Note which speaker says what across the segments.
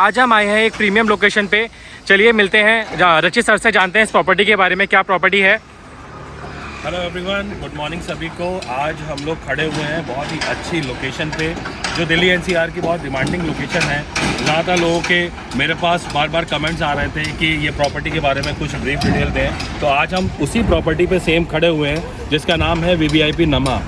Speaker 1: आज हम आए हैं एक प्रीमियम लोकेशन पे। चलिए मिलते हैं रचित सर से, जानते हैं इस प्रॉपर्टी के बारे में, क्या प्रॉपर्टी है।
Speaker 2: हेलो एवरीवन, गुड मॉर्निंग सभी को। आज हम लोग खड़े हुए हैं बहुत ही अच्छी लोकेशन पे, जो दिल्ली एनसीआर की बहुत डिमांडिंग लोकेशन है। ज़्यादा लोगों के मेरे पास बार बार कमेंट्स आ रहे थे कि ये प्रॉपर्टी के बारे में कुछ ब्रीफ डिटेल दें, तो आज हम उसी प्रॉपर्टी पे सेम खड़े हुए हैं जिसका नाम है वीवीआईपी नमा।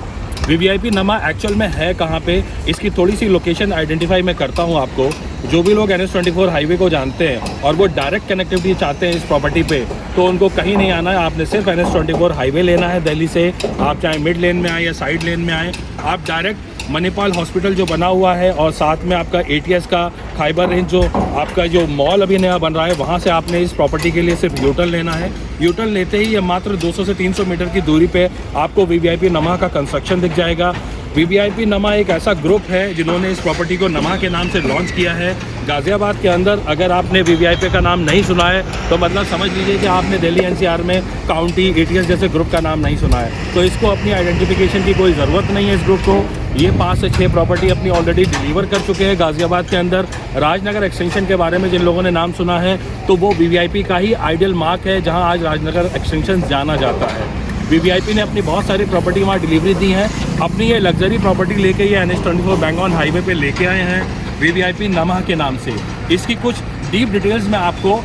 Speaker 2: वीवीआईपी नमा एक्चुअल में है कहाँ पे, इसकी थोड़ी सी लोकेशन आइडेंटिफाई मैं करता हूँ आपको। जो भी लोग NH24 हाईवे को जानते हैं और वो डायरेक्ट कनेक्टिविटी चाहते हैं इस प्रॉपर्टी पे, तो उनको कहीं नहीं आना है। आपने सिर्फ NH24 हाईवे लेना है दिल्ली से। आप चाहे मिड लेन में आए या साइड लेन में आए, आप डायरेक्ट मणिपाल हॉस्पिटल जो बना हुआ है और साथ में आपका ATS का खाइबर रेंज जो आपका जो मॉल अभी नया बन रहा है, वहाँ से आपने इस प्रॉपर्टी के लिए सिर्फ यूटर्न लेना है। यूटर्न लेते ही ये मात्र 200 से 300 मीटर की दूरी पे आपको वीवीआईपी नमा का कंस्ट्रक्शन दिख जाएगा। वीवीआईपी नमा एक ऐसा ग्रुप है जिन्होंने इस प्रॉपर्टी को नमा के नाम से लॉन्च किया है गाज़ियाबाद के अंदर। अगर आपने वीवीआईपी का नाम नहीं सुना है तो मतलब समझ लीजिए कि आपने दिल्ली NCR में काउंटी ATS जैसे ग्रुप का नाम नहीं सुना है। तो इसको अपनी आइडेंटिफिकेशन की कोई ज़रूरत नहीं है इस ग्रुप को। ये 5 से 6 प्रॉपर्टी अपनी ऑलरेडी डिलीवर कर चुके हैं गाज़ियाबाद के अंदर। राजनगर एक्सटेंशन के बारे में जिन लोगों ने नाम सुना है, तो वो वीवीआईपी का ही आइडियल मार्क है जहाँ आज राजनगर एक्सटेंशन जाना जाता है। वीवीआईपी ने अपनी बहुत सारी प्रॉपर्टी वहाँ डिलीवरी दी हैं। अपनी ये लग्जरी प्रॉपर्टी लेके ये NH24 बैंगॉन हाईवे पे लेके आए हैं वीवीआईपी नमा के नाम से। इसकी कुछ डीप डिटेल्स मैं आपको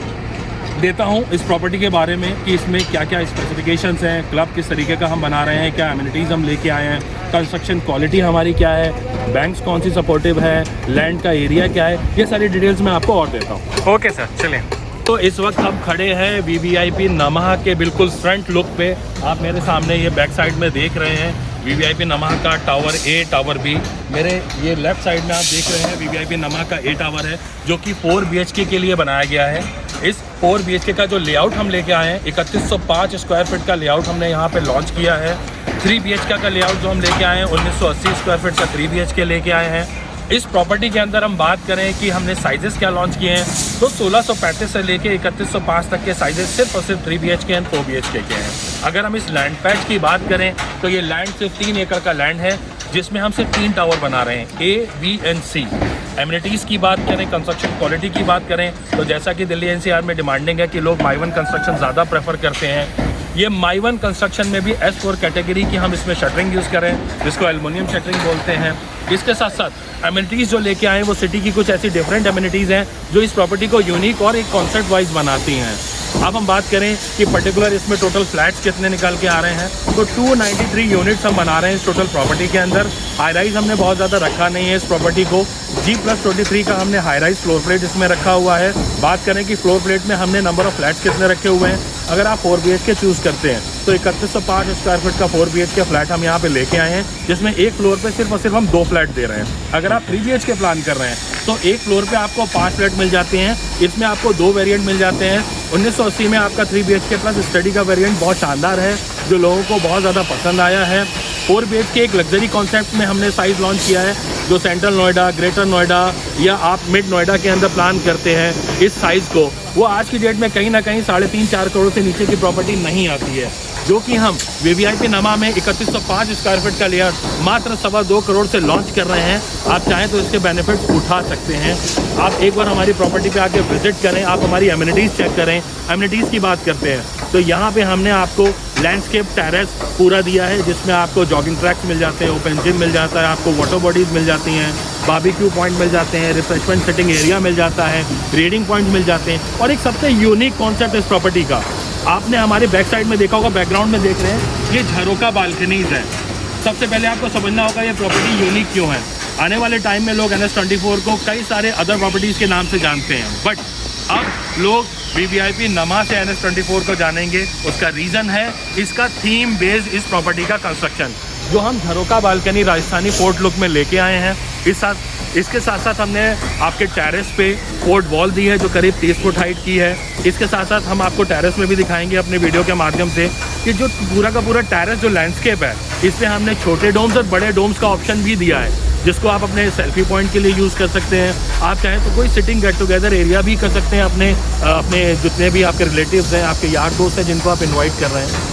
Speaker 2: देता हूँ इस प्रॉपर्टी के बारे में कि इसमें क्या क्या स्पेसिफिकेशंस हैं, क्लब किस तरीके का हम बना रहे हैं, क्या एमिनिटीज़ हम लेके आए हैं, कंस्ट्रक्शन क्वालिटी हमारी क्या है, बैंक्स कौन सी सपोर्टिव है, लैंड का एरिया क्या है, ये सारी डिटेल्स मैं आपको और देता हूँ।
Speaker 1: ओके सर, चलें।
Speaker 2: तो इस वक्त हम खड़े हैं वीवीआईपी नमा के बिल्कुल फ्रंट लुक पे। आप मेरे सामने ये बैक साइड में देख रहे हैं वीवीआईपी नमा का टावर A, टावर B। मेरे ये लेफ्ट साइड में आप देख रहे हैं वीवीआईपी नमा का A टावर है, जो कि 4 BHK के लिए बनाया गया है। इस 4 BHK का जो लेआउट हम लेके आए हैं, 3105 स्क्वायर फीट का लेआउट हमने यहाँ पे लॉन्च किया है। 3 BHK का लेआउट जो हम लेके आए हैं, 1980 स्क्वायर फीट का 3 BHK लेके आए हैं। इस प्रॉपर्टी के अंदर हम बात करें कि हमने साइजेस क्या लॉन्च किए हैं, तो 1635 से लेके 3105 तक के साइजेस सिर्फ और सिर्फ 3 BHK एंड 4 BHK के हैं। अगर हम इस लैंड पैच की बात करें तो ये लैंड सिर्फ 3 एकड़ का लैंड है, जिसमें हम सिर्फ 3 टावर बना रहे हैं, A, B and C। Amenities की बात करें, कंस्ट्रक्शन क्वालिटी की बात करें, तो जैसा कि दिल्ली NCR में डिमांडिंग है कि लोग माई वन कंस्ट्रक्शन ज़्यादा प्रेफर करते हैं, ये माई वन कंस्ट्रक्शन में भी S4 कैटेगरी की हम इसमें शटरिंग यूज़ करें, जिसको एल्युमिनियम शटरिंग बोलते हैं। इसके साथ साथ एमिनिटीज़ जो लेके आए वो सिटी की कुछ ऐसी डिफरेंट एमिनिटीज़ हैं जो इस प्रॉपर्टी को यूनिक और एक कॉन्सेप्ट वाइज बनाती हैं। अब हम बात करें कि पर्टिकुलर इसमें टोटल फ्लैट्स कितने निकल के आ रहे हैं, तो 293 यूनिट्स हम बना रहे हैं इस टोटल प्रॉपर्टी के अंदर। हाई राइज हमने बहुत ज़्यादा रखा नहीं है इस प्रॉपर्टी को। G+23 का हमने हाई राइज फ्लोर प्लेट इसमें रखा हुआ है। बात करें कि फ्लोर प्लेट में हमने नंबर ऑफ फ्लैट्स कितने रखे हुए हैं, अगर आप 4 BHK चूज़ करते हैं तो 3105 स्क्वायर फीट का 4 BHK फ्लैट हम यहाँ पे लेके आए हैं, जिसमें एक फ्लोर पे सिर्फ और सिर्फ हम 2 फ्लैट दे रहे हैं। अगर आप 3 BHK प्लान कर रहे हैं तो एक फ्लोर पे आपको 5 फ्लैट मिल जाते हैं। इसमें आपको 2 वेरिएंट मिल जाते हैं। 1980 में आपका 3 BHK प्लस स्टडी का वेरिएंट बहुत शानदार है, जो लोगों को बहुत ज़्यादा पसंद आया है। 4 BHK एक लग्जरी कॉन्सेप्ट में हमने साइज़ लॉन्च किया है, जो सेंट्रल नोएडा, ग्रेटर नोएडा या आप मिड नोएडा के अंदर प्लान करते हैं इस साइज़ को, वो आज की डेट में कहीं ना कहीं 3.5-4 करोड़ से नीचे की प्रॉपर्टी नहीं आती है, जो कि हम वीवीआईपी नमा में 3105 स्क्वायर फीट का लेआउट मात्र 2.25 करोड़ से लॉन्च कर रहे हैं। आप चाहें तो इसके बेनिफिट्स उठा सकते हैं। आप एक बार हमारी प्रॉपर्टी पे आके विजिट करें, आप हमारी एमिनिटीज़ चेक करें। एमिनिटीज़ की बात करते हैं तो यहाँ पे हमने आपको लैंडस्केप टेरेस पूरा दिया है, जिसमें आपको जॉगिंग ट्रैक्स मिल जाते हैं, ओपन जिम मिल जाता है, आपको वाटर बॉडीज़ मिल जाती हैं, बारबेक्यू पॉइंट मिल जाते हैं, रिफ्रेशमेंट सिटिंग एरिया मिल जाता है, रीडिंग पॉइंट मिल जाते हैं। और एक सबसे यूनिक कॉन्सेप्ट इस प्रॉपर्टी का, आपने हमारे बैक साइड में देखा होगा, बैकग्राउंड में देख रहे हैं, ये झरोका बालकनीज़ है। सबसे पहले आपको समझना होगा ये प्रॉपर्टी यूनिक क्यों है। आने वाले टाइम में लोग NH24 को कई सारे अदर प्रॉपर्टीज़ के नाम से जानते हैं, बट अब लोग वीवीआईपी नमा से NH24 को जानेंगे। उसका रीज़न है इसका थीम बेस्ड इस प्रॉपर्टी का कंस्ट्रक्शन, जो हम झरोका बालकनी राजस्थानी फोर्ट लुक में लेके आए हैं। इसके साथ साथ हमने आपके टेरेस पे फोर्ट वॉल दी है, जो करीब 30 फुट हाइट की है। इसके साथ साथ हम आपको टेरेस में भी दिखाएंगे अपने वीडियो के माध्यम से कि जो पूरा का पूरा टेरेस जो लैंडस्केप है, इसमें हमने छोटे डोम्स और बड़े डोम्स का ऑप्शन भी दिया है, जिसको आप अपने सेल्फी पॉइंट के लिए यूज़ कर सकते हैं। आप चाहें तो कोई सिटिंग गेट टुगेदर एरिया भी कर सकते हैं अपने जितने भी आपके रिलेटिव्स हैं, आपके यार दोस्त हैं जिनको आप इन्वाइट कर रहे हैं।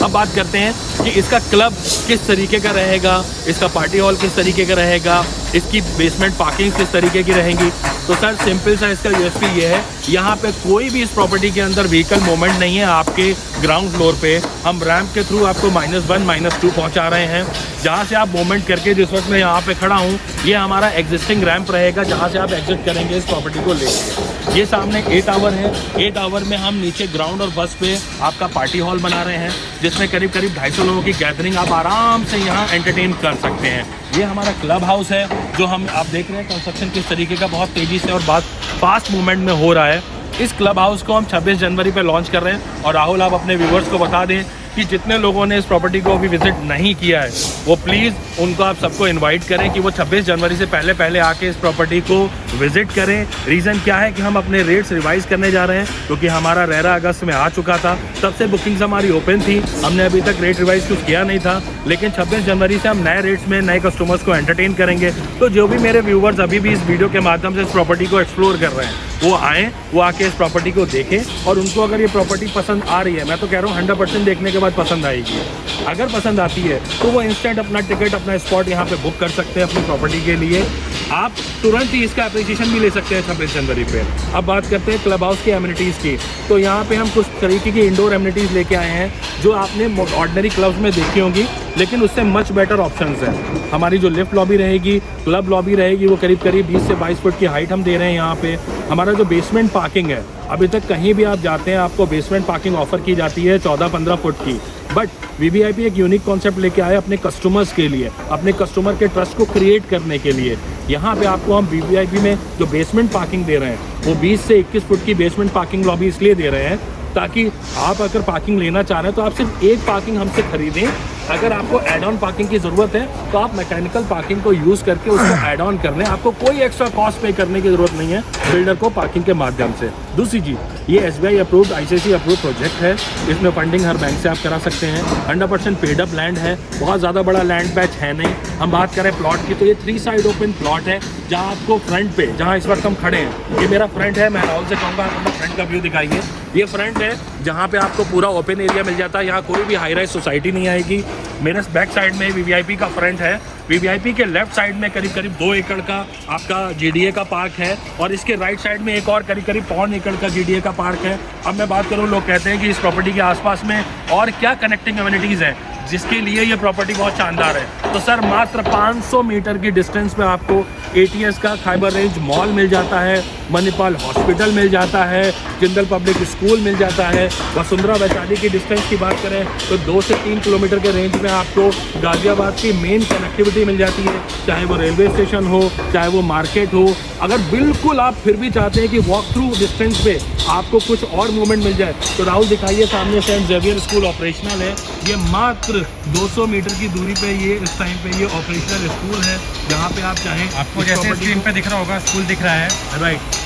Speaker 2: अब बात करते हैं कि इसका क्लब किस तरीके का रहेगा, इसका पार्टी हॉल किस तरीके का रहेगा, इसकी बेसमेंट पार्किंग किस तरीके की रहेंगी। तो सर सिंपल सा इसका यूएसपी ये है, यहाँ पे कोई भी इस प्रॉपर्टी के अंदर व्हीकल मूवमेंट नहीं है। आपके ग्राउंड फ्लोर पे हम रैंप के थ्रू आपको -1 -2 पहुँचा रहे हैं, जहाँ से आप मूवमेंट करके, जिस वक्त मैं यहाँ पे खड़ा हूँ ये हमारा एग्जिस्टिंग रैंप रहेगा जहाँ से आप एग्जिट करेंगे इस प्रॉपर्टी को लेके। ये सामने ए टावर है, ए टावर में हम नीचे ग्राउंड और बस पे आपका पार्टी हॉल बना रहे हैं, जिसमें करीब 250 लोगों की गैदरिंग आप आराम से यहाँ एंटरटेन कर सकते हैं। ये हमारा क्लब हाउस है, जो हम आप देख रहे हैं कंस्ट्रक्शन किस तरीके का बहुत तेज़ी से और बहुत फास्ट मूवमेंट में हो रहा है। इस क्लब हाउस को हम 26 जनवरी पे लॉन्च कर रहे हैं। और राहुल, आप अपने व्यूवर्स को बता दें कि जितने लोगों ने इस प्रॉपर्टी को अभी विजिट नहीं किया है वो प्लीज़ उनको आप सबको इनवाइट करें कि वो 26 जनवरी से पहले आके इस प्रॉपर्टी को विजिट करें। रीज़न क्या है कि हम अपने रेट्स रिवाइज़ करने जा रहे हैं, क्योंकि हमारा रेरा अगस्त में आ चुका था, तब से बुकिंग्स हमारी ओपन थी, हमने अभी तक रेट रिवाइज़ कुछ किया नहीं था। लेकिन 26 जनवरी से हम नए रेट्स में नए कस्टमर्स को एंटरटेन करेंगे। तो जो भी मेरे व्यूवर्स अभी भी इस वीडियो के माध्यम से इस प्रॉपर्टी को एक्सप्लोर कर रहे हैं वो आएँ, वो आके इस प्रॉपर्टी को देखें, और उनको अगर ये प्रॉपर्टी पसंद आ रही है, मैं तो कह रहा हूँ 100% देखने के बाद पसंद आएगी। अगर पसंद आती है तो वो इंस्टेंट अपना टिकट, अपना स्पॉट यहाँ पे बुक कर सकते हैं अपनी प्रॉपर्टी के लिए। आप तुरंत ही इसका अप्रिसिएशन भी ले सकते हैं 26 जनवरी पे। अब बात करते हैं क्लब हाउस की एमिनिटीज़ की। तो यहाँ पे हम कुछ तरीके की इंडोर एमिनिटीज़ लेके आए हैं जो आपने ऑर्डिनरी क्लब्स में देखी होंगी, लेकिन उससे मच बेटर ऑप्शंस हैं। हमारी जो लिफ्ट लॉबी रहेगी, क्लब लॉबी रहेगी, वो करीब 20 से 22 फुट की हाइट हम दे रहे हैं यहाँ पे। हमारा जो बेसमेंट पार्किंग है, अभी तक कहीं भी आप जाते हैं आपको बेसमेंट पार्किंग ऑफर की जाती है 14-15 फुट की, बट वीवीआईपी एक यूनिक कॉन्सेप्ट लेके आए अपने कस्टमर्स के लिए, अपने कस्टमर के ट्रस्ट को क्रिएट करने के लिए। यहाँ पे आपको हम वीवीआईपी में जो बेसमेंट पार्किंग दे रहे हैं वो 20 से 21 फुट की बेसमेंट पार्किंग लॉबी इसलिए दे रहे हैं ताकि आप अगर पार्किंग लेना चाह रहे हैं तो आप सिर्फ एक पार्किंग हमसे खरीदें। अगर आपको एड ऑन पार्किंग की ज़रूरत है तो आप मैकेनिकल पार्किंग को यूज़ करके उसको ऐड ऑन कर लें, आपको कोई एक्स्ट्रा कॉस्ट पे करने की ज़रूरत नहीं है बिल्डर को पार्किंग के माध्यम से। दूसरी चीज़, ये SBI approved, ICICI approved project है, इसमें फंडिंग हर बैंक से आप करा सकते हैं। 100% पेड अप लैंड है, बहुत ज़्यादा बड़ा लैंड पैच है नहीं। हम बात करें प्लॉट की तो ये 3 साइड ओपन प्लॉट है, जहाँ आपको फ्रंट पे, जहाँ इस वक्त हम खड़े हैं, ये मेरा फ्रंट है, मैं राहुल से कहूँगा आप अपना फ्रंट का व्यू दिखाइए। ये फ्रंट है जहाँ पे आपको पूरा ओपन एरिया मिल जाता है, यहाँ कोई भी हाई राइज सोसाइटी नहीं आएगी। मेरे बैक साइड में वीवीआईपी का फ्रंट है, वीवीआईपी के लेफ्ट साइड में करीब 2 एकड़ का आपका GDA का पार्क है, और इसके राइट साइड में एक और करीब 1.25 एकड़ का GDA का पार्क है। अब मैं बात करूँ, लोग कहते हैं कि इस प्रॉपर्टी के आसपास में और क्या कनेक्टिंग कम्युनिटीज़ हैं जिसके लिए ये प्रॉपर्टी बहुत शानदार है। तो सर मात्र 500 मीटर की डिस्टेंस पे आपको ATS का खाइबर रेंज मॉल मिल जाता है, मणिपाल हॉस्पिटल मिल जाता है, जिंदल पब्लिक स्कूल मिल जाता है। वसुंधरा वैशाली की डिस्टेंस की बात करें तो 2 से 3 किलोमीटर के रेंज में आपको गाजियाबाद की मेन कनेक्टिविटी मिल जाती है, चाहे वो रेलवे स्टेशन हो, चाहे वो मार्केट हो। अगर बिल्कुल आप फिर भी चाहते हैं कि वॉक थ्रू डिस्टेंस पे आपको कुछ और मूवमेंट मिल जाए तो राहुल दिखाइए, सामने सेंट जेवियर स्कूल ऑपरेशनल है। ये मात्र 200 मीटर की दूरी पे ये इस टाइम पे ये ऑपरेशनल स्कूल है, जहाँ पे आप चाहें,
Speaker 1: आपको जैसे स्क्रीन पे दिख रहा होगा स्कूल दिख रहा है,
Speaker 2: राइट।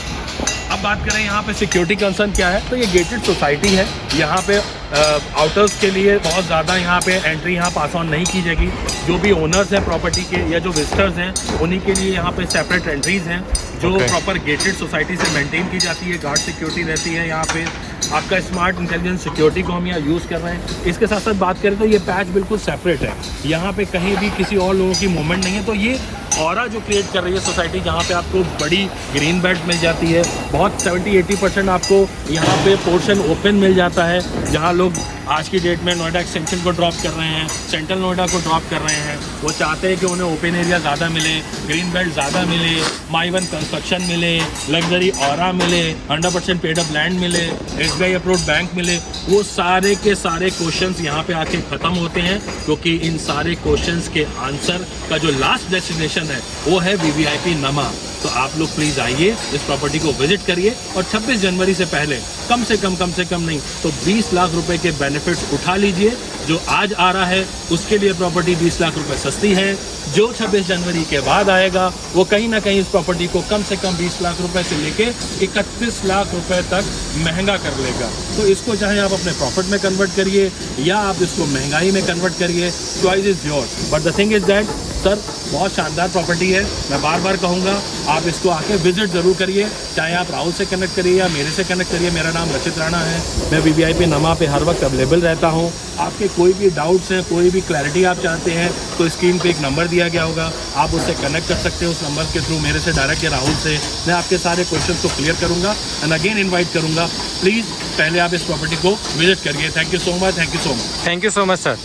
Speaker 2: अब बात करें यहाँ पे सिक्योरिटी कंसर्न क्या है, तो ये गेटेड सोसाइटी है, यहाँ पे आउटर्स के लिए बहुत ज़्यादा यहाँ पे एंट्री यहाँ पास ऑन नहीं की जाएगी। जो भी ओनर्स हैं प्रॉपर्टी के या जो विजिटर्स हैं उन्हीं के लिए यहाँ पे सेपरेट एंट्रीज हैं जो प्रॉपर गेटेड सोसाइटी से मेंटेन की जाती है, गार्ड सिक्योरिटी रहती है। यहाँ पे आपका स्मार्ट इंटेलिजेंस सिक्योरिटी को हम यहाँ यूज़ कर रहे हैं। इसके साथ साथ बात करें तो ये पैच बिल्कुल सेपरेट है, यहाँ पे कहीं भी किसी और लोगों की मूवमेंट नहीं है। तो ये ऑरा जो क्रिएट कर रही है सोसाइटी, जहाँ पे आपको बड़ी ग्रीन बेल्ट मिल जाती है, बहुत 70-80% आपको यहाँ पे पोर्शन ओपन मिल जाता है, जहाँ लोग आज की डेट में नोएडा एक्सटेंशन को ड्रॉप कर रहे हैं, सेंट्रल नोएडा को ड्रॉप कर रहे हैं। वो चाहते हैं कि उन्हें ओपन एरिया ज़्यादा मिले, ग्रीन बेल्ट ज़्यादा मिले, माई-वन कंस्ट्रक्शन मिले, लग्जरी ऑरा मिले, 100% पेड अप लैंड मिले, SBI अप्रूव्ड बैंक मिले। वो सारे के सारे क्वेश्चंस यहाँ पे आके ख़त्म होते हैं, क्योंकि इन सारे क्वेश्चंस के आंसर का जो लास्ट डेस्टिनेशन है वो है वीवीआईपी नमा। तो आप लोग प्लीज़ आइए, इस प्रॉपर्टी को विजिट करिए, और 26 जनवरी से पहले कम से कम नहीं तो 20 लाख रुपए के बेनिफिट्स उठा लीजिए। जो आज आ रहा है उसके लिए प्रॉपर्टी 20 लाख रुपए सस्ती है, जो 26 जनवरी के बाद आएगा वो कहीं ना कहीं इस प्रॉपर्टी को कम से कम 20 लाख रुपए से लेके 31 लाख रुपए तक महंगा कर लेगा। तो इसको चाहे आप अपने प्रॉफिट में कन्वर्ट करिए या आप इसको महंगाई में कन्वर्ट करिए, choice is your. But the thing is that sir बहुत शानदार प्रॉपर्टी है, मैं बार बार कहूँगा आप इसको आके विजिट ज़रूर करिए, चाहे आप राहुल से कनेक्ट करिए या मेरे से कनेक्ट करिए। मेरा नाम रचित राणा है, मैं VVIP नमा पे हर वक्त अवेलेबल रहता हूँ। आपके कोई भी डाउट्स हैं, कोई भी क्लैरिटी आप चाहते हैं तो स्क्रीन पे एक नंबर दिया गया होगा, आप उससे कनेक्ट कर सकते हो। उस नंबर के थ्रू मेरे से डायरेक्ट या राहुल से मैं आपके सारे क्वेश्चन को क्लियर करूँगा एंड अगेन इन्वाइट करूँगा, प्लीज़ पहले आप इस प्रॉपर्टी को विजिट करिए। Thank you so much, thank you so much.
Speaker 1: Thank you so much sir.